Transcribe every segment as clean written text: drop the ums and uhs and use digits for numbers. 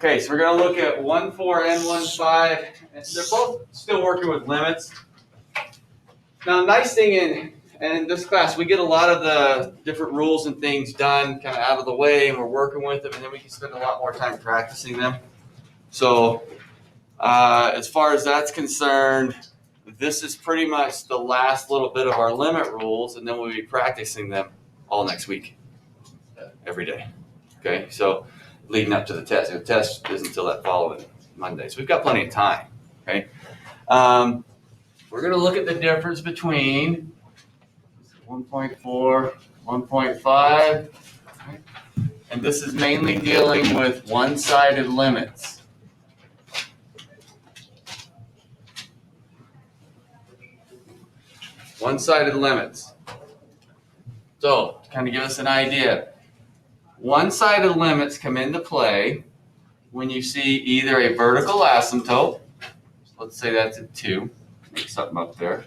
Okay, so we're going to look at 1.4 and 1.5. They're both still working with limits. Now, nice thing in this class, we get a lot of the different rules and things done kind of out of the way, and we're working with them, and then we can spend a lot more time practicing them. So as far as that's concerned, this is pretty much the last little bit of our limit rules, and then we'll be practicing them all next week, every day. Okay, so leading up to the test. The test isn't until that following Monday, so we've got plenty of time. Okay, we're going to look at the difference between 1.4, 1.5, and this is mainly dealing with one-sided limits. One-sided limits. So, to kind of give us an idea, one-sided limits come into play when you see either a vertical asymptote, let's say that's at 2, make something up there,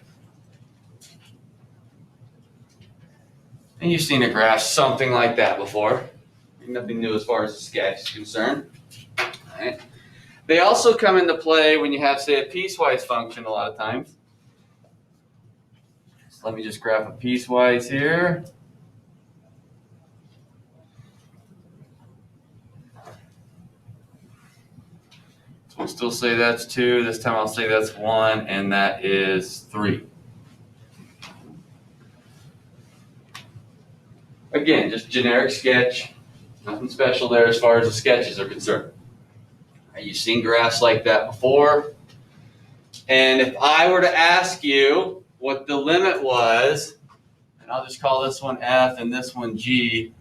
and you've seen a graph something like that before. Nothing new as far as the sketch is concerned. All right. They also come into play when you have, say, a piecewise function a lot of times. So let me just graph a piecewise here. So we'll still say that's 2. This time I'll say that's 1, and that is 3. Again, just generic sketch. Nothing special there as far as the sketches are concerned. You've seen graphs like that before. And if I were to ask you what the limit was, and I'll just call this one F and this one G.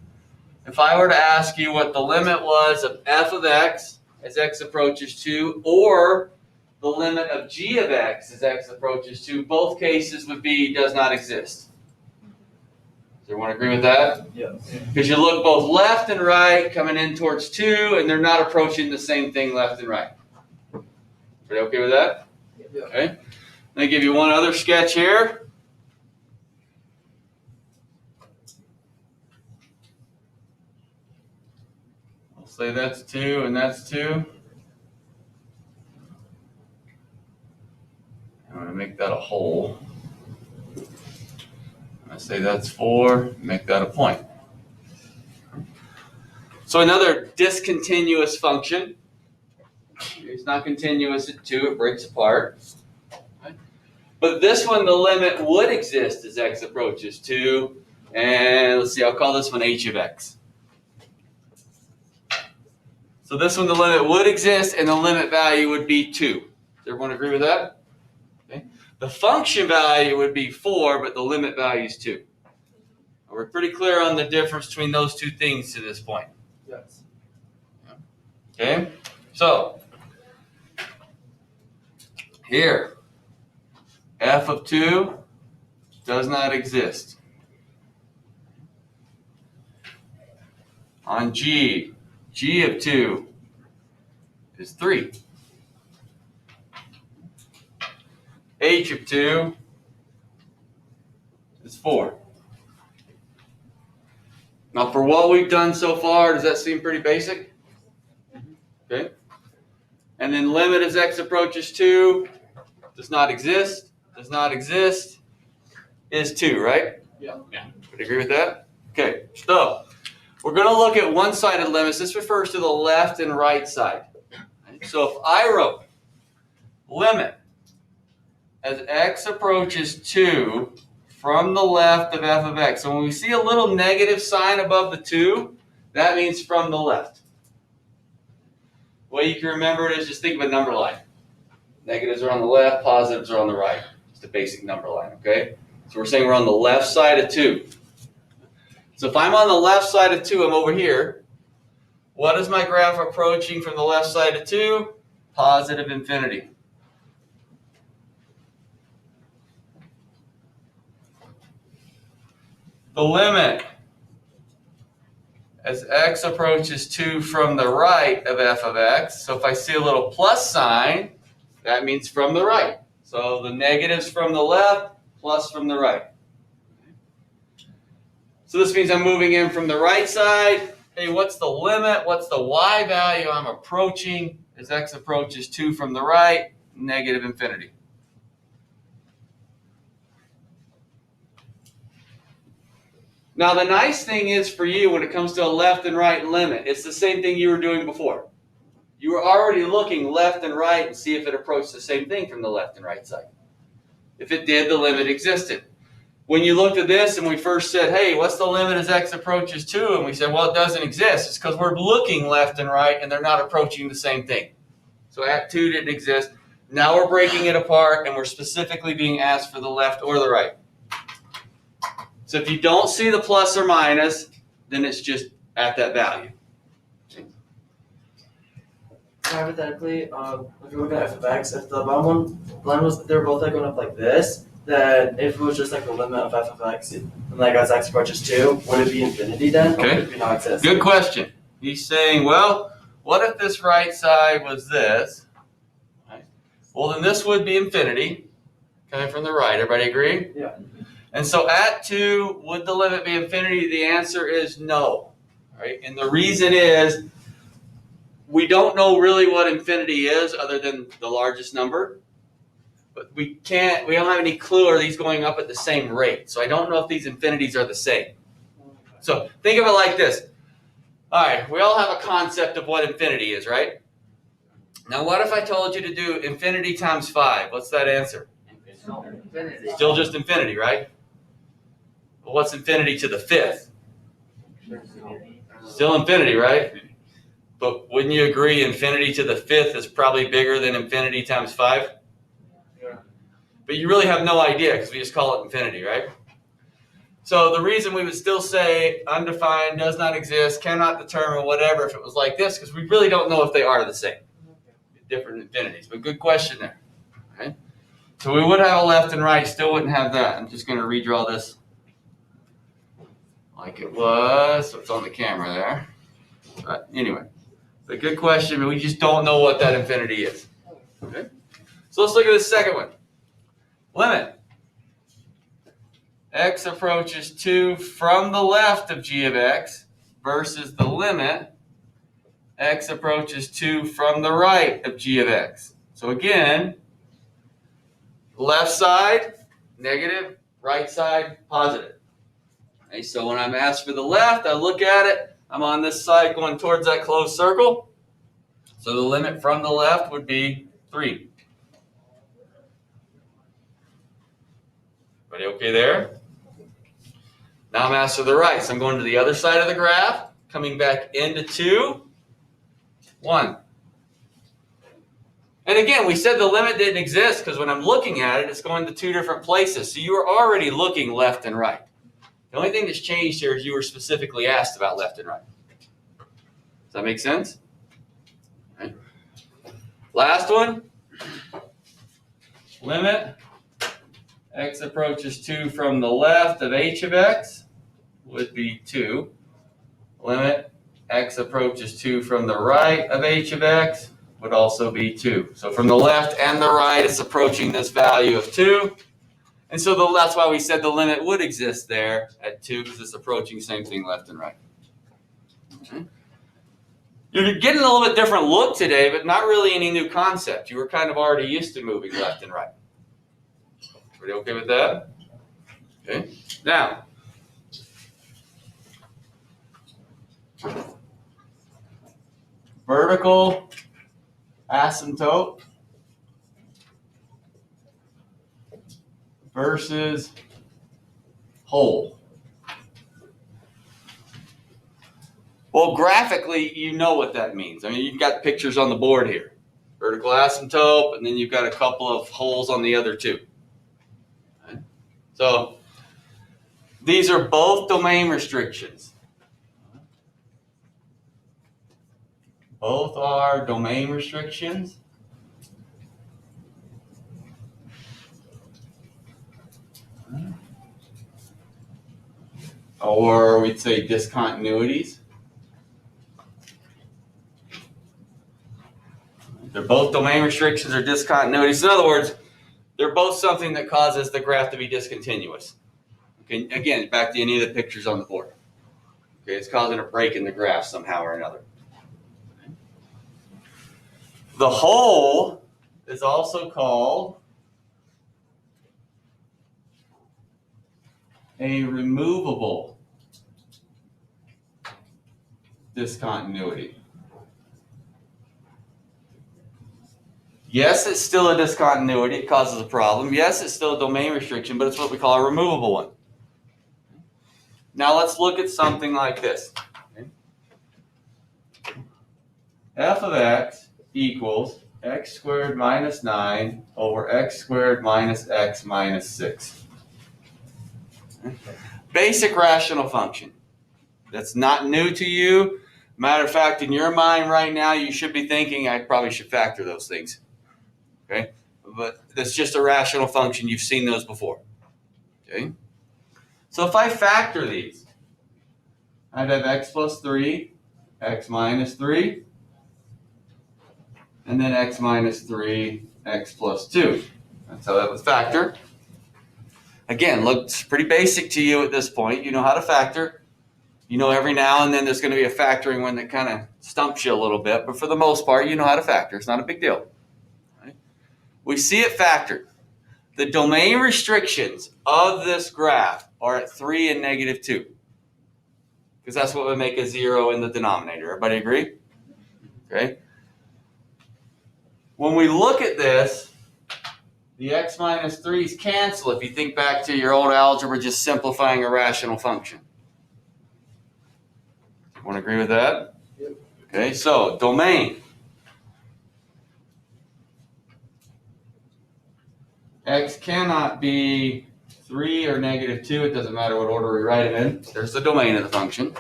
If I were to ask you what the limit was of f of x as x approaches 2, or the limit of g of x as x approaches 2, both cases would be does not exist. Does everyone agree with that? Yes. Because you look both left and right coming in towards 2, and they're not approaching the same thing left and right. Everybody okay with that? Yeah. Okay. Let me give you one other sketch here. I'll say that's 2 and that's 2. I'm going to make that a hole. I say that's 4, make that a point. So another discontinuous function. It's not continuous at 2, it breaks apart. But this one, the limit would exist as x approaches 2. And let's see, I'll call this one h of x. So this one, the limit would exist, and the limit value would be 2. Does everyone agree with that? Okay. The function value would be 4, but the limit value is 2. We're pretty clear on the difference between those two things to this point. Yes. Okay, so here, f of 2 does not exist. On g, g of 2 is 3. H of 2 is 4. Now, for what we've done so far, does that seem pretty basic? Okay. And then limit as x approaches 2 does not exist. Does not exist is 2, right? Yeah. Would you agree with that? Okay. So we're going to look at one-sided limits. This refers to the left and right side. So if I wrote limit as x approaches 2 from the left of f of x. So when we see a little negative sign above the 2, that means from the left. The way you can remember it is just think of a number line. Negatives are on the left, positives are on the right. Just a basic number line, okay? So we're saying we're on the left side of 2. So if I'm on the left side of 2, I'm over here. What is my graph approaching from the left side of 2? Positive infinity. The limit as x approaches 2 from the right of f of x. So if I see a little plus sign, that means from the right. So the negatives from the left, plus from the right. So this means I'm moving in from the right side, hey, what's the limit? What's the y value I'm approaching as x approaches 2 from the right? Negative infinity. Now, the nice thing is for you when it comes to a left and right limit, it's the same thing you were doing before. You were already looking left and right and see if it approached the same thing from the left and right side. If it did, the limit existed. When you looked at this and we first said, hey, what's the limit as x approaches 2? And we said, well, it doesn't exist. It's because we're looking left and right and they're not approaching the same thing. So at 2 didn't exist. Now we're breaking it apart and we're specifically being asked for the left or the right. So if you don't see the plus or minus, then it's just at that value. Hypothetically, if you look at f of x, if the bottom line was they were both like going up like this, then if it was just like the limit of f of x, and like as x approaches 2, would it be infinity then? Okay. Or would it be not exist? Good question. He's saying, well, what if this right side was this? Right. Well, then this would be infinity coming from the right. Everybody agree? Yeah. And so at 2, would the limit be infinity? The answer is no. Right? And the reason is we don't know really what infinity is other than the largest number. But we don't have any clue, are these going up at the same rate? So I don't know if these infinities are the same. So think of it like this. All right, we all have a concept of what infinity is, right? Now what if I told you to do infinity times 5? What's that answer? Infinity. Still just infinity, right? Well, what's infinity to the 5th? Still infinity, right? But wouldn't you agree infinity to the 5th is probably bigger than infinity times 5? Yeah. But you really have no idea because we just call it infinity, right? So the reason we would still say undefined, does not exist, cannot determine, whatever, if it was like this, because we really don't know if they are the same. Different infinities. But good question there. Okay? So we would have a left and right, still wouldn't have that. I'm just going to redraw this like it was. So it's on the camera there. But anyway, but good question, but we just don't know what that infinity is. Okay? So let's look at this second one. Limit. X approaches 2 from the left of g of x versus the limit x approaches 2 from the right of g of x. So again, left side, negative, right side, positive. Okay, so when I'm asked for the left, I look at it. I'm on this side going towards that closed circle. So the limit from the left would be 3. Everybody okay there? Now I'm asked for the right. So I'm going to the other side of the graph, coming back into 2, 1. And again, we said the limit didn't exist because when I'm looking at it, it's going to 2 different places. So you were already looking left and right. The only thing that's changed here is you were specifically asked about left and right. Does that make sense? Okay. Last one. Limit x approaches 2 from the left of h of x would be 2. Limit x approaches 2 from the right of h of x would also be 2. So from the left and the right, it's approaching this value of 2. And so that's why we said the limit would exist there at 2, because it's approaching same thing left and right. Okay. You're getting a little bit different look today, but not really any new concept. You were kind of already used to moving left and right. Everybody okay with that? Okay. Now, vertical asymptote versus whole. Well, graphically, you know what that means. I mean, you've got pictures on the board here. Vertical asymptote, and then you've got a couple of holes on the other two. Okay. So these are both domain restrictions. Both are domain restrictions. Or we'd say discontinuities. They're both domain restrictions or discontinuities. In other words, they're both something that causes the graph to be discontinuous. Okay, again, back to any of the pictures on the board. Okay, it's causing a break in the graph somehow or another. The whole is also called a removable discontinuity. Yes, it's still a discontinuity. It causes a problem. Yes, it's still a domain restriction, but it's what we call a removable one. Now let's look at something like this. Okay. F of x equals x squared minus 9 over x squared minus x minus 6. Okay. Basic rational function. That's not new to you. Matter of fact, in your mind right now, you should be thinking, I probably should factor those things. Okay? But that's just a rational function. You've seen those before. Okay? So if I factor these, I'd have x plus 3, x minus 3, and then x minus 3, x plus 2. That's how that would factor. Again, looks pretty basic to you at this point. You know how to factor. You know every now and then there's going to be a factoring one that kind of stumps you a little bit, but for the most part, you know how to factor. It's not a big deal. Right? We see it factored. The domain restrictions of this graph are at 3 and negative 2. Because that's what would make a 0 in the denominator. Everybody agree? Okay. When we look at this, the x minus 3's cancel if you think back to your old algebra just simplifying a rational function. Want to agree with that? Yep. Okay, so domain. X cannot be 3 or negative 2. It doesn't matter what order we write it in. There's the domain of the function.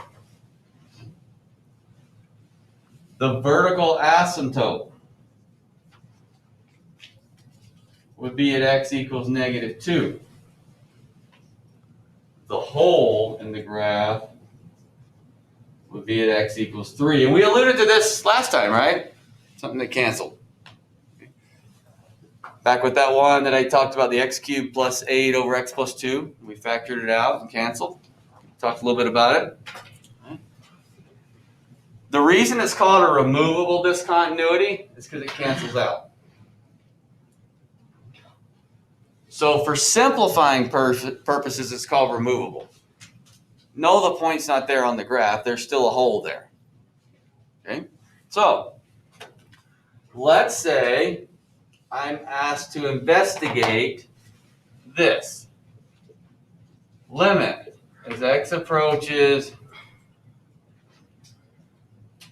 The vertical asymptote would be at x equals negative 2. The hole in the graph would be at x equals 3. And we alluded to this last time, right? Something that canceled. Back with that one that I talked about, the x cubed plus 8 over x plus 2. We factored it out and canceled. Talked a little bit about it. The reason it's called a removable discontinuity is because it cancels out. So for simplifying purposes, it's called removable. No, the point's not there on the graph. There's still a hole there. Okay? So, let's say I'm asked to investigate this. Limit as x approaches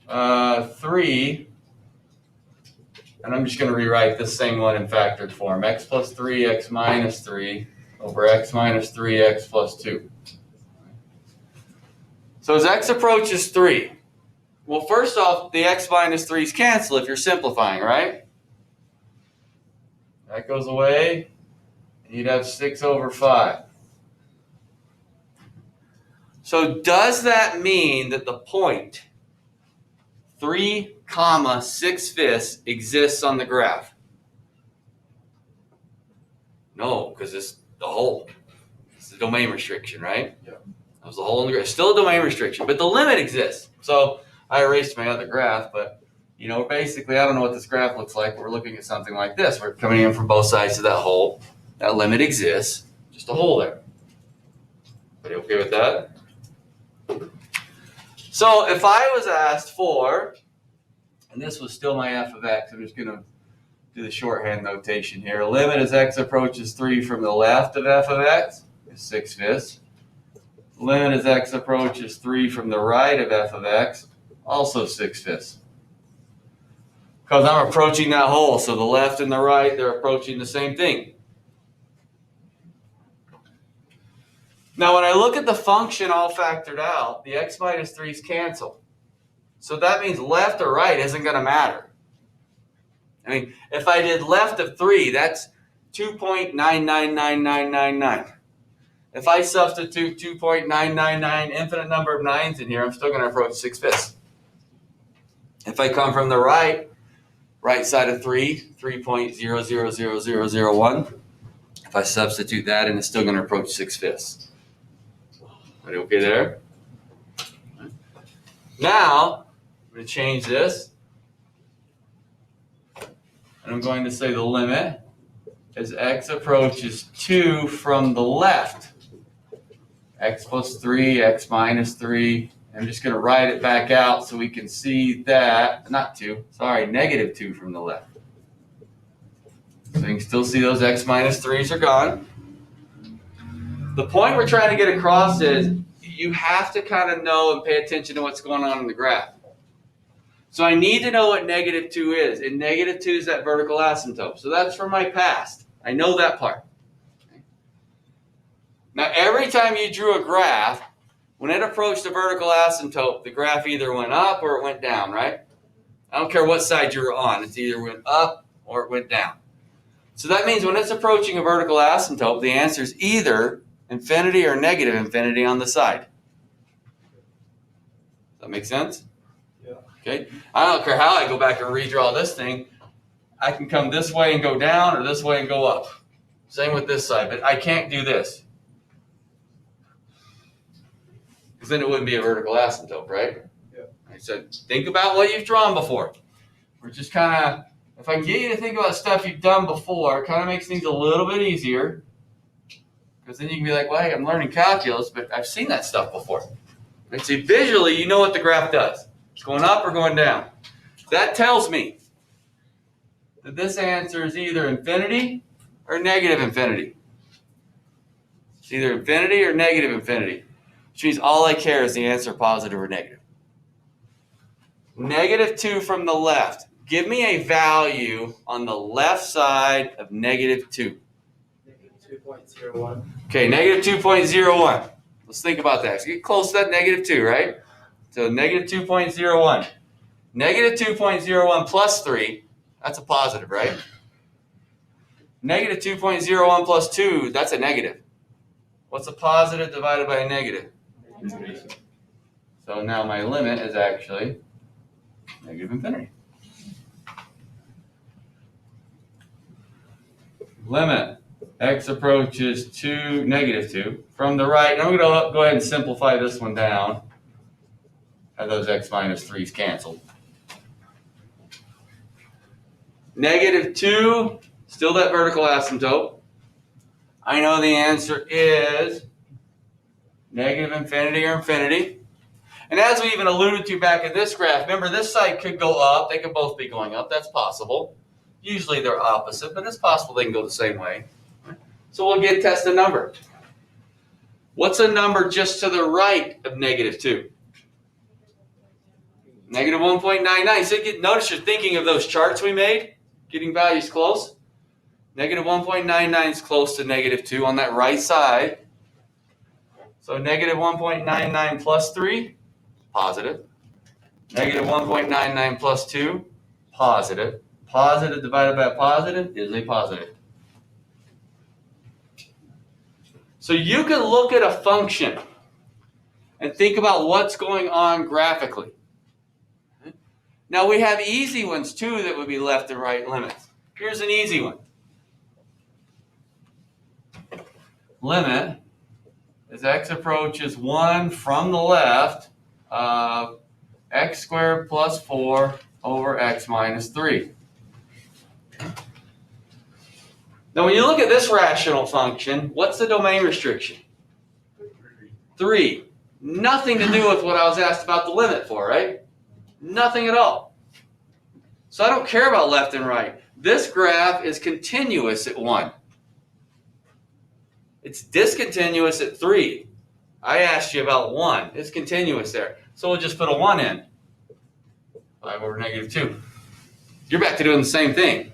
3, and I'm just going to rewrite this same one in factored form. X plus 3, x minus 3 over x minus 3, x plus 2. So as x approaches 3, well, first off, the x minus 3's cancel if you're simplifying, right? That goes away, and you'd have 6 over 5. So does that mean that the point 3, 6/5 exists on the graph? No, because it's the hole. It's the domain restriction, right? Yeah. That was the hole in the graph. Still a domain restriction, but the limit exists. So I erased my other graph, but you know, basically, I don't know what this graph looks like, but we're looking at something like this. We're coming in from both sides of that hole. That limit exists. Just a hole there. Are you okay with that? So if I was asked for, and this was still my f of x, I'm just going to do the shorthand notation here. Limit as x approaches 3 from the left of f of x is 6/5. Limit as x approaches 3 from the right of f of x, also 6/5. Because I'm approaching that hole, so the left and the right, they're approaching the same thing. Now, when I look at the function all factored out, the x minus 3's cancel. So that means left or right isn't going to matter. I mean, if I did left of 3, that's 2.999999. If I substitute 2.999 infinite number of 9s in here, I'm still going to approach 6/5. If I come from the right side of 3, 3.000001, if I substitute that in, it's still going to approach 6/5. Are you okay there? Now, I'm going to change this. And I'm going to say the limit as x approaches 2 from the left. X plus 3, x minus 3. I'm just going to write it back out so we can see that, not 2, sorry, negative 2 from the left. So you can still see those x minus 3s are gone. The point we're trying to get across is you have to kind of know and pay attention to what's going on in the graph. So I need to know what negative 2 is, and negative 2 is that vertical asymptote. So that's from my past. I know that part. Now every time you drew a graph, when it approached the vertical asymptote, the graph either went up or it went down, right? I don't care what side you were on. It's either went up or it went down. So that means when it's approaching a vertical asymptote, the answer is either infinity or negative infinity on the side. Does that make sense? Yeah. Okay. I don't care how I go back and redraw this thing. I can come this way and go down or this way and go up. Same with this side, but I can't do this. Because then it wouldn't be a vertical asymptote, right? Yeah. I said, think about what you've drawn before. We're just kind of, if I can get you to think about stuff you've done before, it kind of makes things a little bit easier. Because then you can be like, well, hey, I'm learning calculus, but I've seen that stuff before. And see, visually, you know what the graph does. It's going up or going down. That tells me that this answer is either infinity or negative infinity. It's either infinity or negative infinity. Which means all I care is the answer positive or negative. Negative 2 from the left. Give me a value on the left side of negative 2. Negative 2.01. Okay, negative 2.01. Let's think about that. So get close to that negative 2, right? So negative 2.01. Negative 2.01 plus 3, that's a positive, right? Negative 2.01 plus 2, that's a negative. What's a positive divided by a negative? So now my limit is actually negative infinity. Limit x approaches to negative 2 from the right. And I'm going to go ahead and simplify this one down. Have those x minus 3's canceled. Negative 2, still that vertical asymptote. I know the answer is negative infinity or infinity. And as we even alluded to back in this graph, remember this side could go up. They could both be going up. That's possible. Usually they're opposite, but it's possible they can go the same way. So we'll test a number. What's a number just to the right of negative 2? Negative 1.99. So notice you're thinking of those charts we made, getting values close. Negative 1.99 is close to negative 2 on that right side. So negative 1.99 plus 3, positive. Negative 1.99 plus 2, positive. Positive divided by a positive is a positive. So you can look at a function and think about what's going on graphically. Now we have easy ones too that would be left and right limits. Here's an easy one. Limit as x approaches 1 from the left of x squared plus 4 over x minus 3. Now when you look at this rational function, what's the domain restriction? 3. Nothing to do with what I was asked about the limit for, right? Nothing at all. So I don't care about left and right. This graph is continuous at 1. It's discontinuous at 3. I asked you about 1. It's continuous there. So we'll just put a 1 in. 5 over negative 2. You're back to doing the same thing.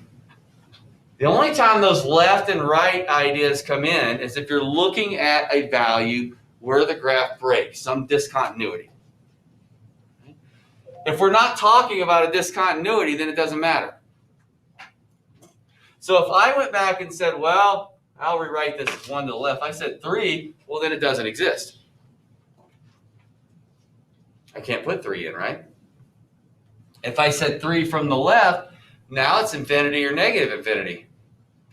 The only time those left and right ideas come in is if you're looking at a value where the graph breaks, some discontinuity. If we're not talking about a discontinuity, then it doesn't matter. So if I went back and said, well, I'll rewrite this as 1 to the left. I said 3, well, then it doesn't exist. I can't put 3 in, right? If I said 3 from the left, now it's infinity or negative infinity.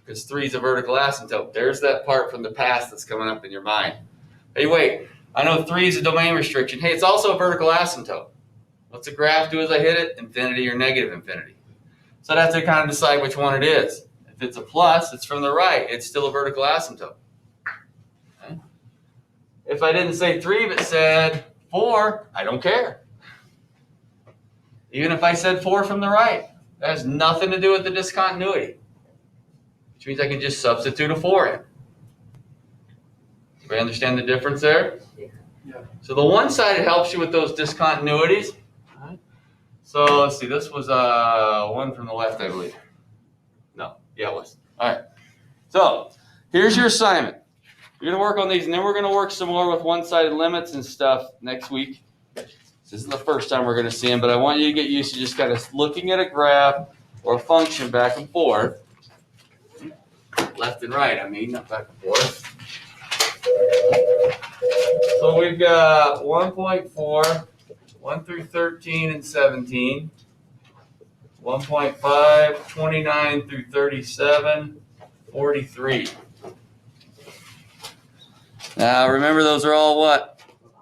Because 3 is a vertical asymptote. There's that part from the past that's coming up in your mind. Hey, wait, I know 3 is a domain restriction. Hey, it's also a vertical asymptote. What's a graph do as I hit it? Infinity or negative infinity. So I'd have to kind of decide which one it is. If it's a plus, it's from the right. It's still a vertical asymptote. Okay? If I didn't say 3 but said 4, I don't care. Even if I said 4 from the right, that has nothing to do with the discontinuity, which means I can just substitute a 4 in. Do you understand the difference there? Yeah. So the one-sided helps you with those discontinuities. So let's see, this was 1 from the left, I believe. No, yeah, it was. All right. So here's your assignment. You're going to work on these, and then we're going to work some more with one-sided limits and stuff next week. This isn't the first time we're going to see them, but I want you to get used to just kind of looking at a graph or a function back and forth. Left and right, I mean, not back and forth. So we've got 1.4, 1 through 13 and 17. 1.5, 29 through 37, 43. Now remember, those are all what?